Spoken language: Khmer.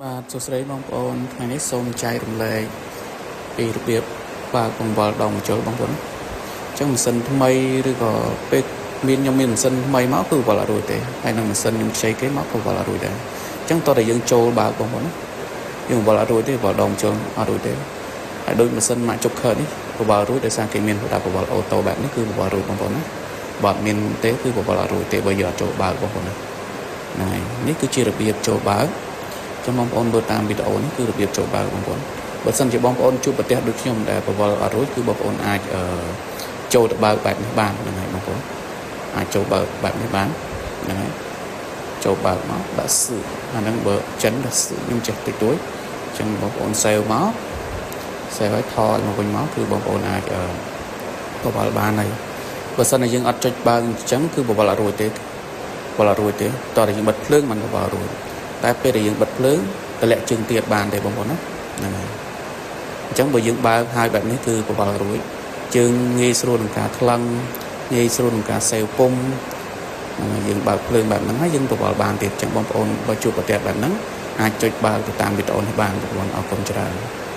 បាទសួស្តីបងប្អូនថ្ងៃនេះសូមចែករំលែកពីរបៀបបើកបង្វិលដងបញ្ចូលបងប្អូនអញ្ចឹងម៉ាស៊ីនថ្មីឬក៏ពេលខ្ញុំមានម៉ាស៊ីនថ្មីមកគឺបង្វិលអត់រួចទេហើយនឹងម៉ាស៊ីនខ្ញុំខ្ចីគេមកក៏បង្វិលអត់រួចដែរអញ្ចឹងតោះតែយើងចូលបើកបងប្អូនណាយើងបង្វិលអត់រួចទេបង្វិលដងបញ្ចូលអត់រួចទេហើយដូចម៉ាស៊ីនម៉ាក់ជប់ខឺនេះបង្វិលរួចដោយសារគេមានប្រដាប់បង្វិលអូតូបែបនេះគឺបង្វិលរួចបងប្អូនណាបើអត់មានទេគឺបង្វិលអត់រួចទេបើយើងអត់ចូលបើកបងប្អូនណាហ្នឹងហើយនេះគឺជារបៀបចូលបើកចាំបងប្អូនមើលតាមវីដេអូនេះគឺរបៀបចូលបើកបងប្អូនបើសិនជាបងប្អូនជួបប្រទះដូចខ្ញុំដែលបង្វិលអត់រួចគឺបងប្អូនអាចចូលទៅបើកបែបនេះបានហ្នឹងហើយបងប្អូនអាចចូលបើកបែបនេះបានហ្នឹងហើយចូលបើកមកដាក់សឺអាហ្នឹងបើចិនដាក់សឺខ្ញុំចេះតិចតួចអញ្ចឹងបងប្អូនសេវមកសេវឲ្យថយមកវិញមកគឺបងប្អូនអាចបង្វិលបានហើយបើសិនជាយើងអត់ចុចបើកអញ្ចឹងគឺបង្វិលអត់រួចទេបង្វិលអត់រួចទេតោះតែយើងបិទភ្លើងមិនបង្វិលរួចតែពេលដែលយើងបិទភ្លើងតម្លាក់ជើងទៀតបានទេបងប្អូនណាហ្នឹងហើយអញ្ចឹងបើយើងបើកហើយបែបនេះគឺបង្វិលរួចជើងងាយស្រួលក្នុងការថ្លឹងងាយស្រួលក្នុងការសេវពុំយើងបើកភ្លើងបែបហ្នឹងហើយយើងបង្វិលបានទៀតអញ្ចឹងបងប្អូនបើជួបប្រទះបែបហ្នឹងអាចចុចបើកទៅតាមវីដេអូនេះបានបងប្អូនអរគុណច្រើន